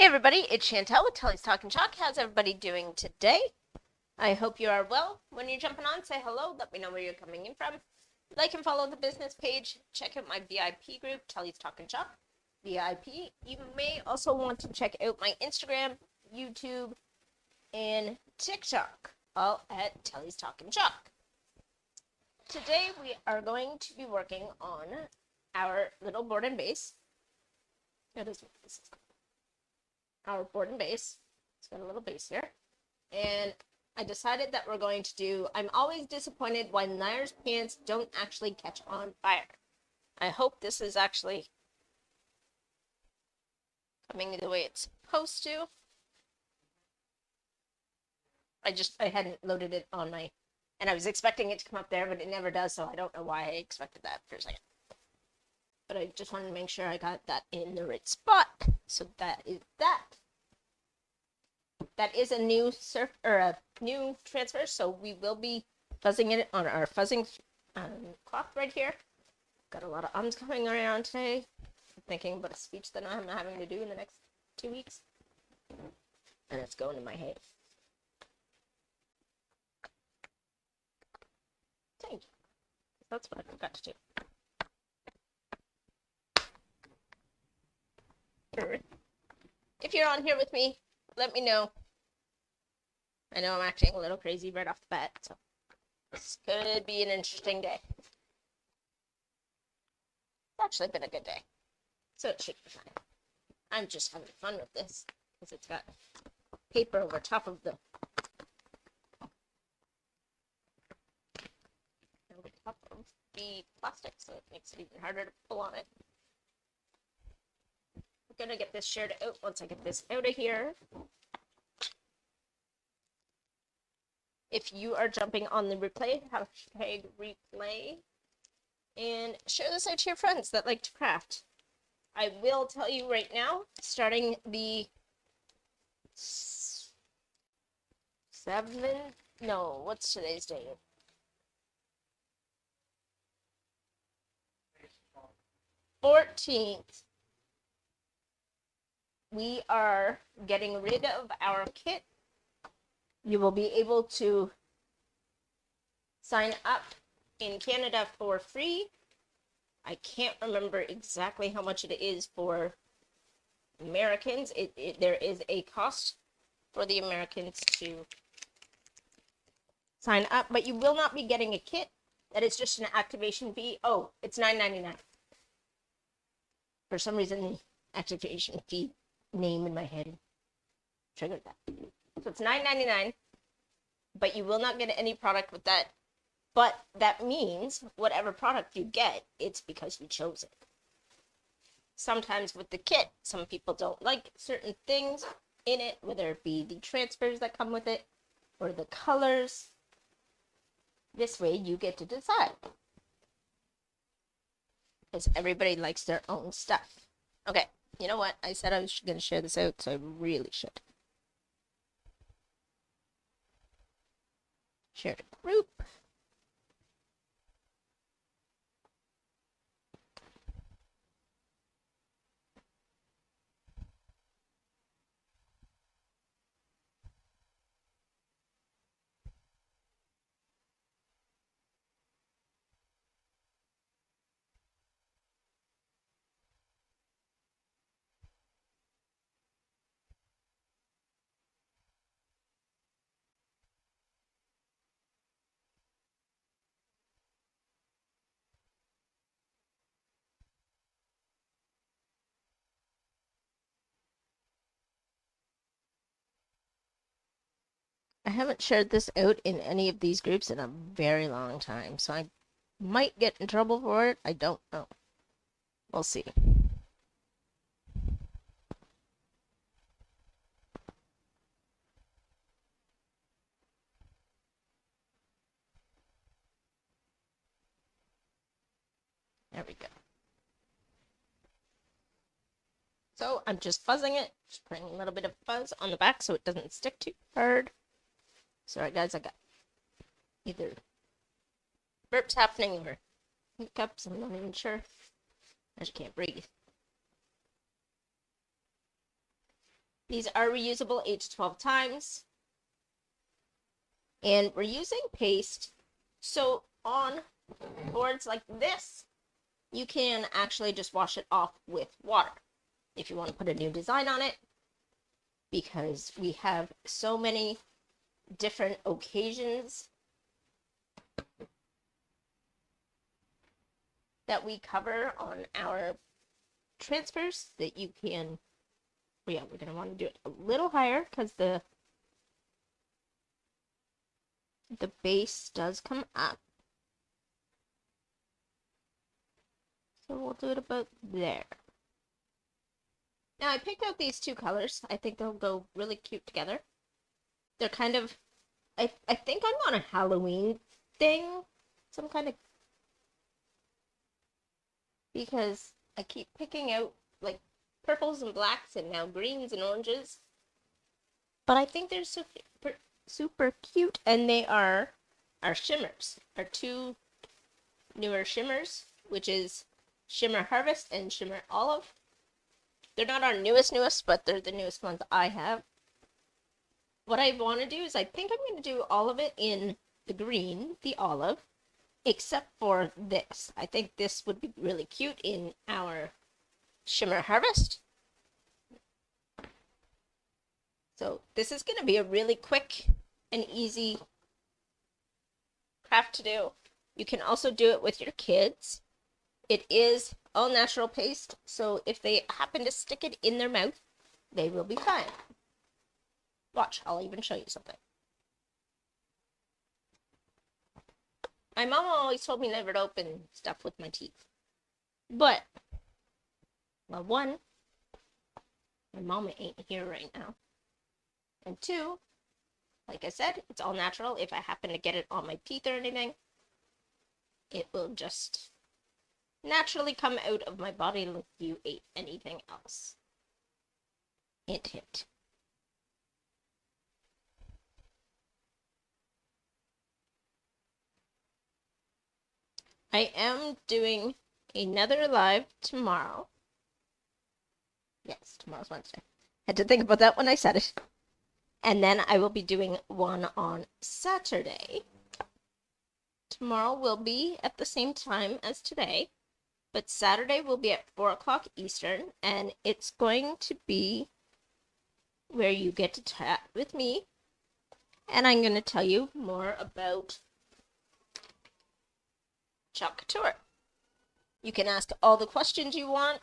everybody, it's Chantel with Telly's Talking Chalk. How's everybody doing today? I hope you are well. When you're jumping on, say hello. Let me know where you're coming in from. Like and follow the business page. Check out my VIP group, Telly's Talking Chalk. VIP. You may also want to check out my Instagram, YouTube, and TikTok, all at Telly's Talking Chalk. Today we are going to be working on our little board and base. That is what this is called. Our board and base. It's got a little base here. And I decided that we're going to do, I'm always disappointed when Nair's pants don't actually catch on fire. I hope this is actually coming the way it's supposed to. I hadn't loaded it on my, and I was expecting it to come up there, but it never does, so I don't know why I expected that for a second. But I just wanted to make sure I got that in the right spot. So that is that. That is a new new transfer, so we will be fuzzing it on our fuzzing cloth right here. Got a lot of ums coming around today. I'm thinking about a speech that I'm having to do in the next 2 weeks. And it's going in my head. Thank you. That's what I forgot to do. If you're on here with me, let me know. I know I'm acting a little crazy right off the bat, so this could be an interesting day. It's actually been a good day, so it should be fine. I'm just having fun with this, because it's got paper over top of the plastic, so it makes it even harder to pull on it. I'm gonna get this shared out once I get this out of here. If you are jumping on the replay, hashtag replay, and share this out to your friends that like to craft. I will tell you right now, starting the what's today's date? 14th. We are getting rid of our kit. You will be able to sign up in Canada for free. I can't remember exactly how much it is for Americans. There is a cost for the Americans to sign up, but you will not be getting a kit. That is just an activation fee. Oh, it's $9.99. For some reason, the activation fee name in my head triggered that. So it's $9.99, but you will not get any product with that. But that means whatever product you get, it's because you chose it. Sometimes with the kit, some people don't like certain things in it, whether it be the transfers that come with it or the colors. This way you get to decide. Because everybody likes their own stuff. Okay, you know what? I said I was going to share this out, so I really should. Share the group. I haven't shared this out in any of these groups in a very long time, so I might get in trouble for it. I don't know. We'll see. There we go. So I'm just fuzzing it, just putting a little bit of fuzz on the back so it doesn't stick too hard. Sorry guys, I got either burps happening or hiccups, I'm not even sure. I just can't breathe. These are reusable 8 to 12 times. And we're using paste. So on boards like this, you can actually just wash it off with water if you want to put a new design on it, because we have so many different occasions that we cover on our transfers that you can, yeah, we're going to want to do it a little higher because the base does come up. So we'll do it about there. Now I picked out these two colors. I think they'll go really cute together. They're kind of, I think I'm on a Halloween thing. Some kind of, because I keep picking out like purples and blacks and now greens and oranges. But I think they're super cute, and they are our shimmers. Our two newer shimmers, which is Shimmer Harvest and Shimmer Olive. They're not our newest, but they're the newest ones I have. What I want to do is I think I'm going to do all of it in the green, the olive, except for this. I think this would be really cute in our Shimmer Harvest. So this is going to be a really quick and easy craft to do. You can also do it with your kids. It is all natural paste, so if they happen to stick it in their mouth, they will be fine. Watch, I'll even show you something. My mom always told me never to open stuff with my teeth. But, well, one, my mama ain't here right now. And two, like I said, it's all natural. If I happen to get it on my teeth or anything, it will just naturally come out of my body like you ate anything else. Hint, hint. I am doing another live tomorrow. Yes, tomorrow's Wednesday. Had to think about that when I said it. And then I will be doing one on Saturday. Tomorrow will be at the same time as today, but Saturday will be at 4 o'clock Eastern, and it's going to be where you get to chat with me, and I'm going to tell you more about Chalk Couture. You can ask all the questions you want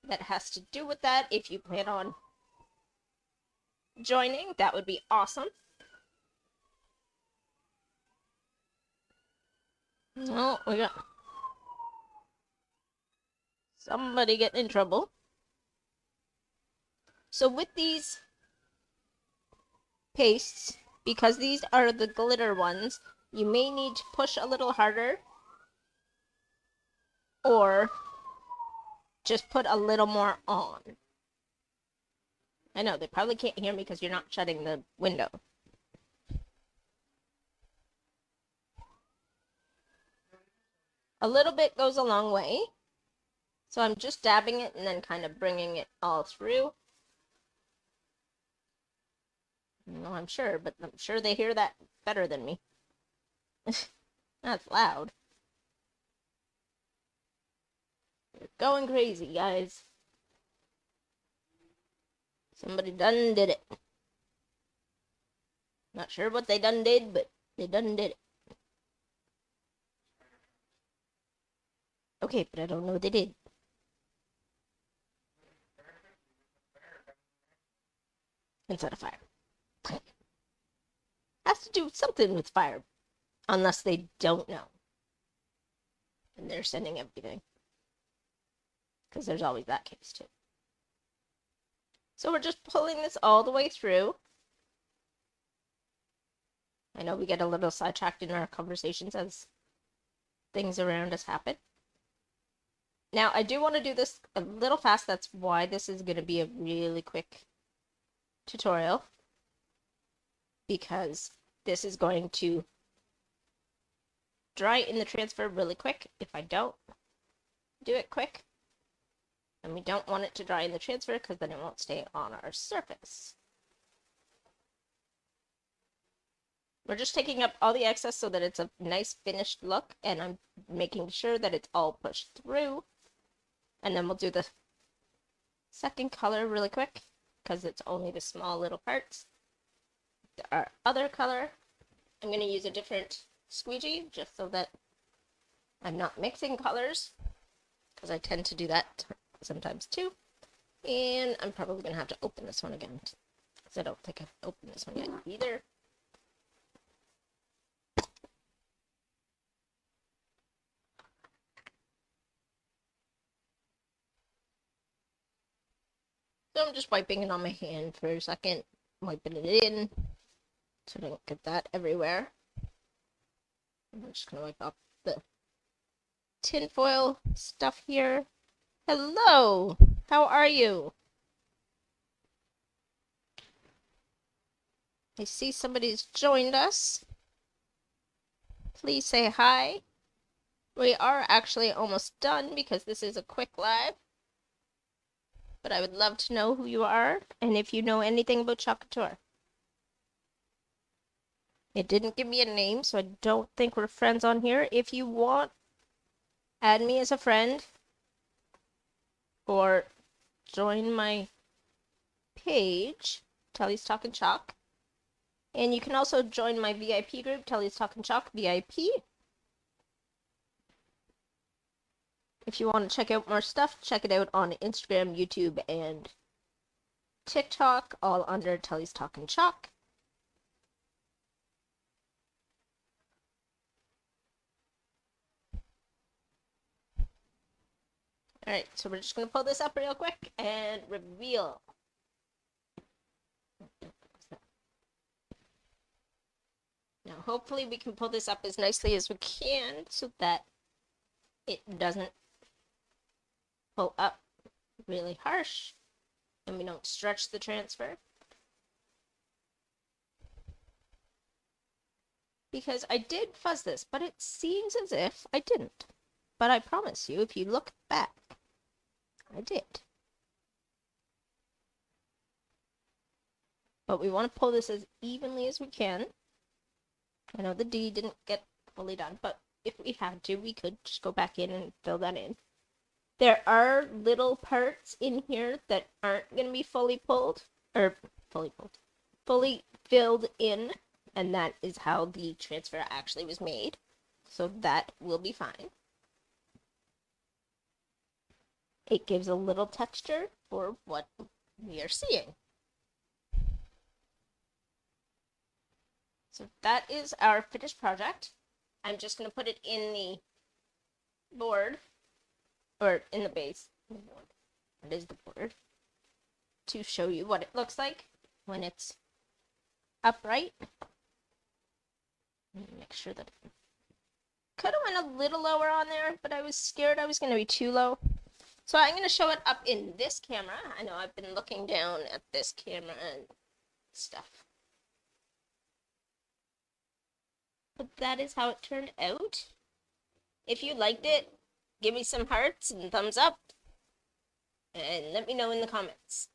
that has to do with that. If you plan on joining, that would be awesome. Oh, we got somebody getting in trouble. So with these pastes, because these are the glitter ones, you may need to push a little harder or just put a little more on. I know, they probably can't hear me because you're not shutting the window. A little bit goes a long way. So I'm just dabbing it and then kind of bringing it all through. No, I'm sure, but I'm sure they hear that better than me. That's loud. You're going crazy, guys. Somebody done did it. Not sure what they done did, but they done did it. Okay, but I don't know what they did. Instead of fire. Has to do something with fire. Unless they don't know. And they're sending everything. Because there's always that case too. So we're just pulling this all the way through. I know we get a little sidetracked in our conversations as things around us happen. Now, I do want to do this a little fast. That's why this is going to be a really quick tutorial. Because this is going to dry in the transfer really quick if I don't do it quick. And we don't want it to dry in the transfer because then it won't stay on our surface. We're just taking up all the excess so that it's a nice finished look, and I'm making sure that it's all pushed through. And then we'll do the second color really quick because it's only the small little parts. Our other color, I'm going to use a different squeegee just so that I'm not mixing colors, because I tend to do that sometimes too. And I'm probably going to have to open this one again because I don't think I've opened this one yet either. So I'm just wiping it on my hand for a second, wiping it in so I don't get that everywhere. I'm just going to wipe off the tinfoil stuff here. Hello! How are you? I see somebody's joined us. Please say hi. We are actually almost done because this is a quick live. But I would love to know who you are and if you know anything about Chalk Couture. It didn't give me a name, so I don't think we're friends on here. If you want, add me as a friend or join my page, Telly's Talkin' Chalk. And you can also join my VIP group, Telly's Talkin' Chalk VIP. If you want to check out more stuff, check it out on Instagram, YouTube, and TikTok, all under Telly's Talkin' Chalk. Alright, so we're just going to pull this up real quick and reveal. Now, hopefully we can pull this up as nicely as we can so that it doesn't pull up really harsh and we don't stretch the transfer. Because I did fuzz this, but it seems as if I didn't. But I promise you, if you look back, I did. But we want to pull this as evenly as we can. I know the D didn't get fully done, but if we had to, we could just go back in and fill that in. There are little parts in here that aren't going to be fully filled in, and that is how the transfer actually was made. So that will be fine. It gives a little texture for what we are seeing. So that is our finished project. I'm just going to put it in the board, or in the base. It is the board, to show you what it looks like when it's upright. Make sure that it could have went a little lower on there, but I was scared I was going to be too low. So I'm going to show it up in this camera. I know I've been looking down at this camera and stuff. But that is how it turned out. If you liked it, give me some hearts and thumbs up. And let me know in the comments.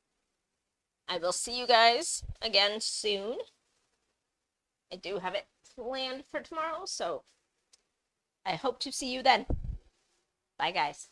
I will see you guys again soon. I do have it planned for tomorrow, so I hope to see you then. Bye, guys.